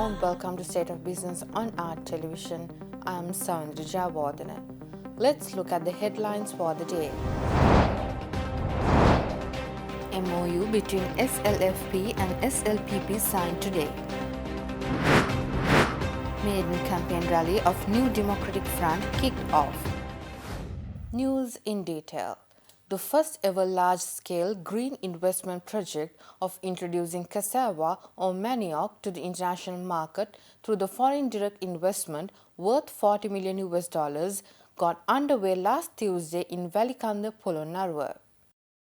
warm welcome to State of Business on Art Television. I am Soundra Javardhana. Let's look at the headlines for the day. MOU between SLFP and SLPP signed today. Maiden campaign rally of New Democratic Front kicked off. News in detail. The first ever large-scale green investment project of introducing cassava or manioc to the international market through the foreign direct investment worth $40 million got underway last Tuesday in Valikanda, Polonnaruwa.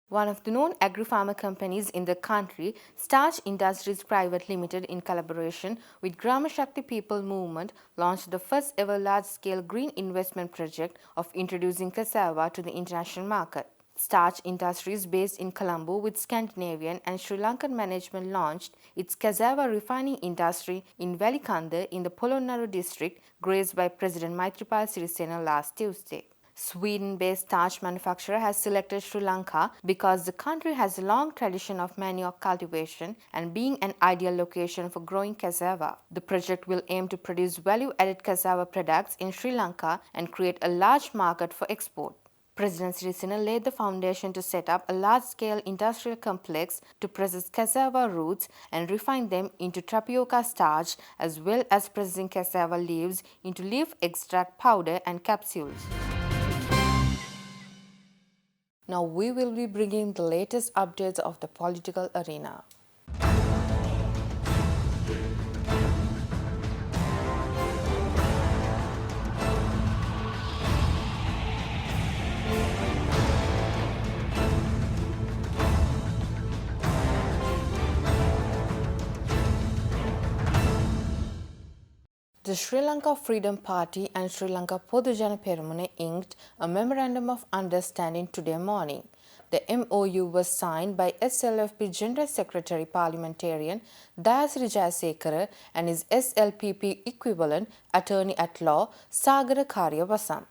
One of the known agri-farmer companies in the country, Starch Industries Private Limited, in collaboration with Grama Shakti People Movement, launched the first ever large-scale green investment project of introducing cassava to the international market. Starch Industries, based in Colombo with Scandinavian and Sri Lankan management, launched its cassava refining industry in Valikanda in the Polonnaruwa district, graced by President Maithripala Sirisena last Tuesday. Sweden-based starch manufacturer has selected Sri Lanka because the country has a long tradition of manioc cultivation and being an ideal location for growing cassava. The project will aim to produce value-added cassava products in Sri Lanka and create a large market for export. President Sirisena laid the foundation to set up a large-scale industrial complex to process cassava roots and refine them into tapioca starch, as well as processing cassava leaves into leaf extract powder and capsules. Now we will be bringing the latest updates of the political arena. The Sri Lanka Freedom Party and Sri Lanka Podujana Peramuna inked a Memorandum of Understanding today morning. The MOU was signed by SLFP General Secretary Parliamentarian Dayasri Jayasekara and his SLPP equivalent Attorney at Law Sagara Karyavasam.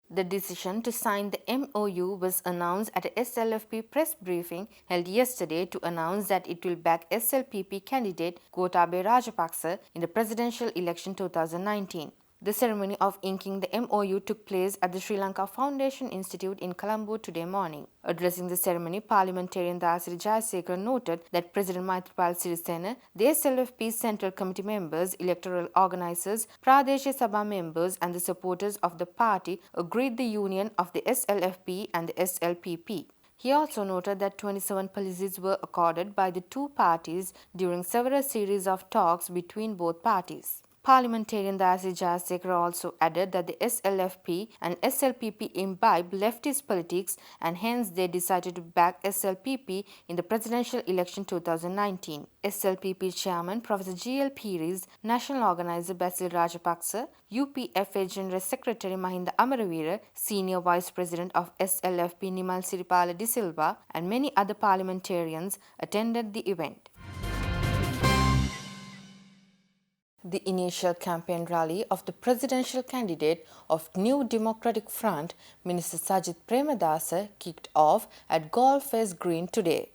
The decision to sign the MOU was announced at a SLFP press briefing held yesterday to announce that it will back SLPP candidate Gotabaya Rajapaksa in the presidential election 2019. The ceremony of inking the MOU took place at the Sri Lanka Foundation Institute in Colombo today morning. Addressing the ceremony, Parliamentarian Dayasri Jayasekara noted that President Maithripala Sirisena, the SLFP Central Committee members, electoral organizers, Pradesh Sabha members and the supporters of the party agreed the union of the SLFP and the SLPP. He also noted that 27 policies were accorded by the two parties during several series of talks between both parties. Parliamentarian Dayasri Jayasekara also added that the SLFP and SLPP imbibe leftist politics and hence they decided to back SLPP in the presidential election 2019. SLPP chairman Professor G.L. Pires, national organizer Basil Rajapaksa, UPFA General Secretary Mahinda Amaravira, senior vice president of SLFP Nimal Siripala De Silva and many other parliamentarians attended the event. The initial campaign rally of the presidential candidate of New Democratic Front, Minister Sajith Premadasa, kicked off at Golfest Green today.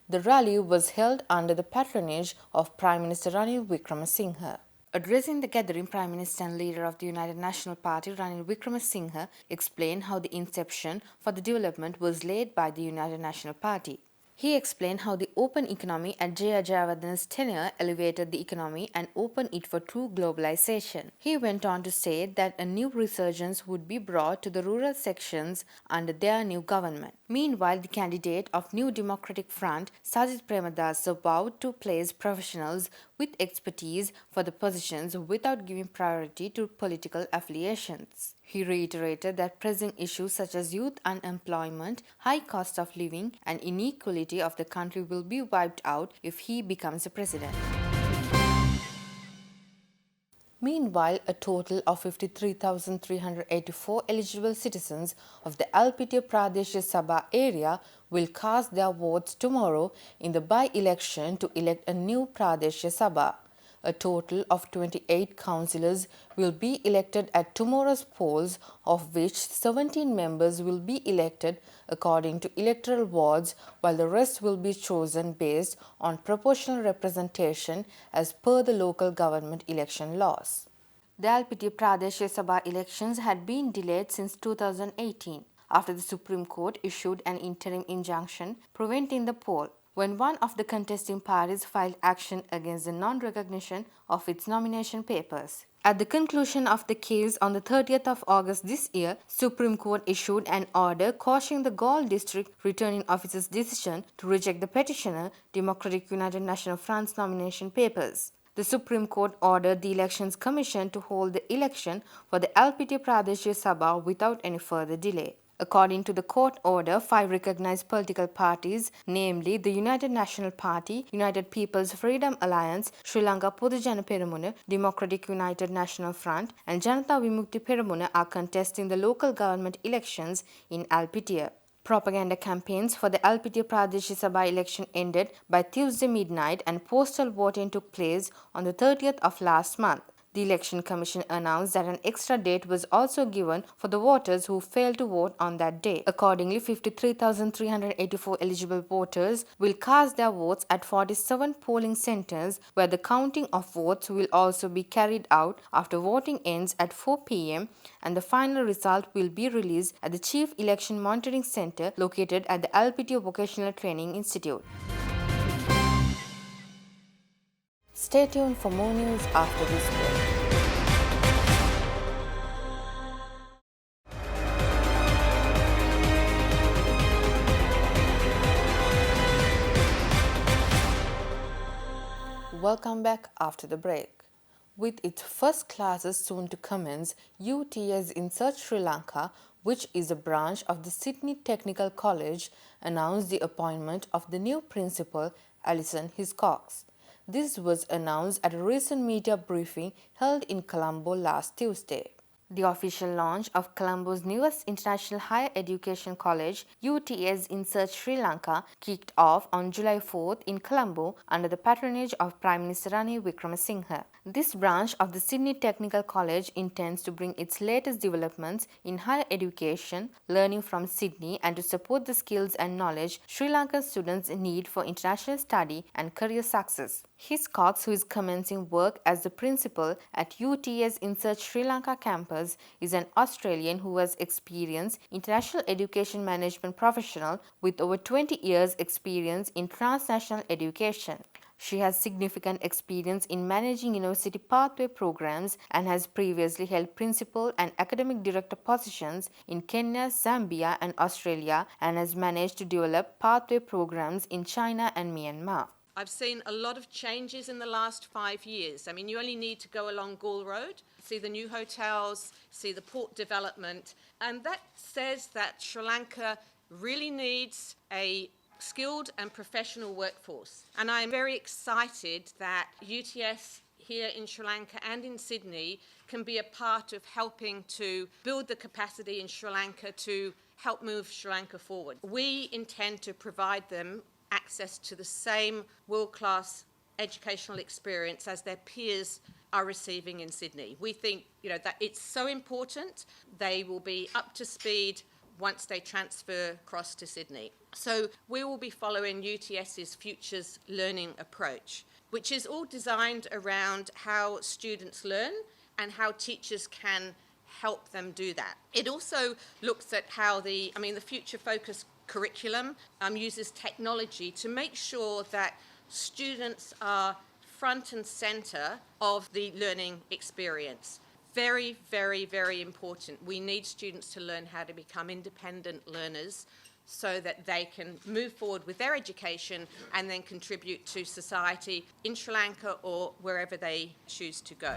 The rally was held under the patronage of Prime Minister Ranil Wickremesinghe. Addressing the gathering, Prime Minister and leader of the United National Party, Ranil Wickremesinghe, explained how the inception for the development was laid by the United National Party. He explained how the open economy at Jaya Jayawardena's tenure elevated the economy and opened it for true globalization. He went on to say that a new resurgence would be brought to the rural sections under their new government. Meanwhile, the candidate of New Democratic Front, Sajith Premadasa, vowed to place professionals with expertise for the positions without giving priority to political affiliations. He reiterated that pressing issues such as youth unemployment, high cost of living, and inequality of the country will be wiped out if he becomes the president. Meanwhile, a total of 53,384 eligible citizens of the LPT Pradesh Sabha area will cast their votes tomorrow in the by-election to elect a new Pradesh Sabha. A total of 28 councillors will be elected at tomorrow's polls, of which 17 members will be elected according to electoral wards, while the rest will be chosen based on proportional representation as per the local government election laws. The LPT Pradesh Sabha elections had been delayed since 2018 after the Supreme Court issued an interim injunction preventing the poll, when one of the contesting parties filed action against the non-recognition of its nomination papers. At the conclusion of the case on the 30th of August this year, Supreme Court issued an order quashing the Gaul District Returning Officer's decision to reject the petitioner, Democratic United National Front's nomination papers. The Supreme Court ordered the Elections Commission to hold the election for the LPT Pradesh Sabha without any further delay. According to the court order, 5 recognized political parties, namely the United National Party, United People's Freedom Alliance, Sri Lanka Podujana Peramuna, Democratic United National Front, and Janata Vimukti Peramuna, are contesting the local government elections in Alpitia. Propaganda campaigns for the LPT Pradesh Sabha election ended by Tuesday midnight, and postal voting took place on the 30th of last month. The Election Commission announced that an extra date was also given for the voters who failed to vote on that day. Accordingly, 53,384 eligible voters will cast their votes at 47 polling centers, where the counting of votes will also be carried out after voting ends at 4 p.m. and the final result will be released at the Chief Election Monitoring Center located at the LPT Vocational Training Institute. Stay tuned for more news after this break. Welcome back after the break. With its first classes soon to commence, UTS Sri Lanka, which is a branch of the Sydney Technical College, announced the appointment of the new principal, Alison Hiscox. This was announced at a recent media briefing held in Colombo last Tuesday. The official launch of Colombo's newest international higher education college, UTS Sri Lanka, kicked off on July 4th in Colombo under the patronage of Prime Minister Ranil Wickremesinghe. This branch of the Sydney Technical College intends to bring its latest developments in higher education, learning from Sydney, and to support the skills and knowledge Sri Lankan students need for international study and career success. Hiscox, who is commencing work as the principal at UTS Sri Lanka campus, is an Australian who has experienced international education management professional with over 20 years experience in transnational education. She has significant experience in managing university pathway programs and has previously held principal and academic director positions in Kenya, Zambia, and Australia, and has managed to develop pathway programs in China and Myanmar. I've seen a lot of changes in the last 5 years. I mean, you only need to go along Gaul Road, see the new hotels, see the port development, and that says that Sri Lanka really needs a skilled and professional workforce. And I'm very excited that UTS here in Sri Lanka and in Sydney can be a part of helping to build the capacity in Sri Lanka to help move Sri Lanka forward. We intend to provide them access to the same world-class educational experience as their peers are receiving in Sydney. We think, that it's so important. They will be up to speed once they transfer across to Sydney. So we will be following UTS's Futures Learning approach, which is all designed around how students learn and how teachers can help them do that. It also looks at how the future focus curriculum uses technology to make sure that students are front and centre of the learning experience. Very, very, very important. We need students to learn how to become independent learners so that they can move forward with their education and then contribute to society in Sri Lanka or wherever they choose to go.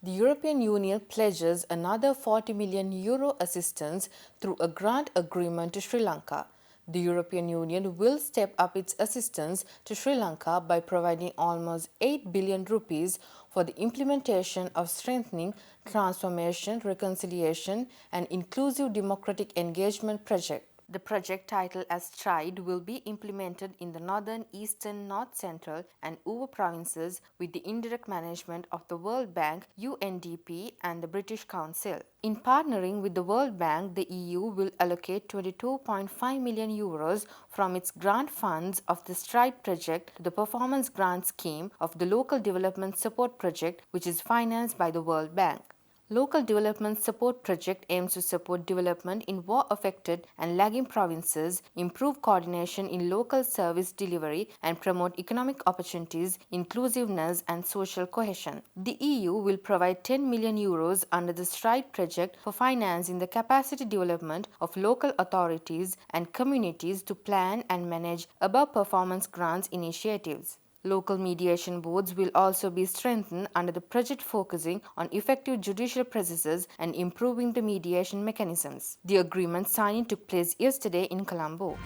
The European Union pledges another €40 million assistance through a grant agreement to Sri Lanka. The European Union will step up its assistance to Sri Lanka by providing almost 8 billion rupees for the implementation of strengthening transformation, reconciliation and inclusive democratic engagement project. The project, titled as STRIDE, will be implemented in the northern, eastern, north central and Uva provinces with the indirect management of the World Bank, UNDP and the British Council. In partnering with the World Bank, the EU will allocate 22.5 million euros from its grant funds of the STRIDE project to the Performance Grant Scheme of the Local Development Support Project, which is financed by the World Bank. Local Development Support Project aims to support development in war-affected and lagging provinces, improve coordination in local service delivery, and promote economic opportunities, inclusiveness, and social cohesion. The EU will provide 10 million euros under the STRIDE project for financing the capacity development of local authorities and communities to plan and manage above-performance grants initiatives. Local mediation boards will also be strengthened under the project, focusing on effective judicial processes and improving the mediation mechanisms. The agreement signing took place yesterday in Colombo.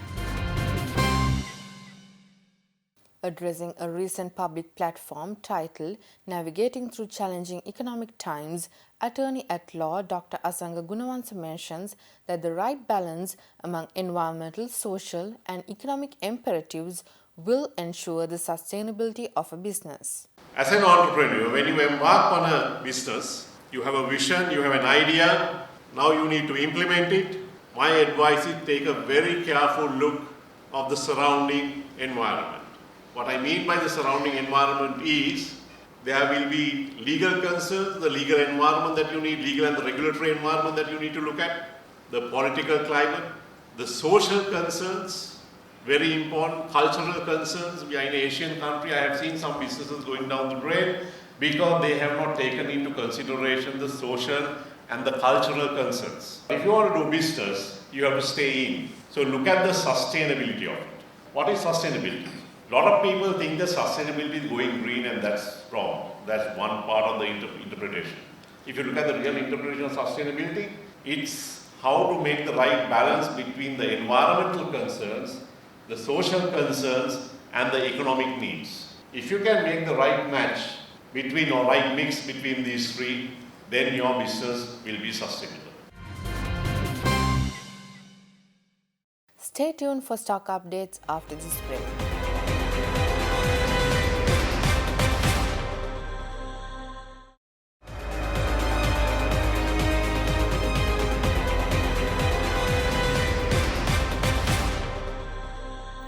Addressing a recent public platform titled Navigating Through Challenging Economic Times, Attorney at Law Dr. Asanga Gunawansa mentions that the right balance among environmental, social, and economic imperatives will ensure the sustainability of a business. As an entrepreneur, when you embark on a business, you have a vision, you have an idea, now you need to implement it. My advice is take a very careful look of the surrounding environment. What I mean by the surrounding environment is there will be legal concerns, the legal environment that you need, legal and the regulatory environment that you need to look at, the political climate, the social concerns, very important, cultural concerns. We are in an Asian country. I have seen some businesses going down the drain because they have not taken into consideration the social and the cultural concerns. If you want to do business, you have to stay in. So look at the sustainability of it. What is sustainability? A lot of people think that sustainability is going green, and that's wrong. That's one part of the interpretation. If you look at the real interpretation of sustainability, it's how to make the right balance between the environmental concerns, the social concerns, and the economic needs. If you can make the right match between or right mix between these three, then your business will be sustainable. Stay tuned for stock updates after this break.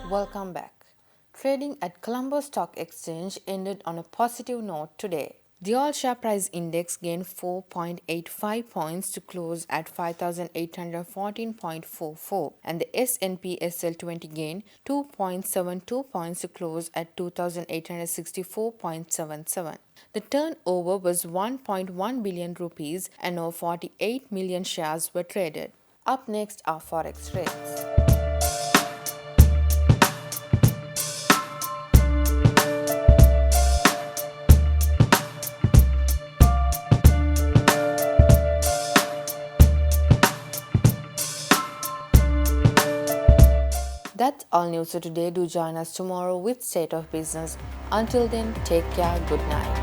Welcome back. Trading at Colombo Stock Exchange ended on a positive note today. The all-share price index gained 4.85 points to close at 5,814.44, and the S&P SL20 gained 2.72 points to close at 2,864.77. The turnover was 1.1 billion rupees and over 48 million shares were traded. Up next are Forex rates. That's all news for today. Do join us tomorrow with State of Business. Until then, take care. Good night.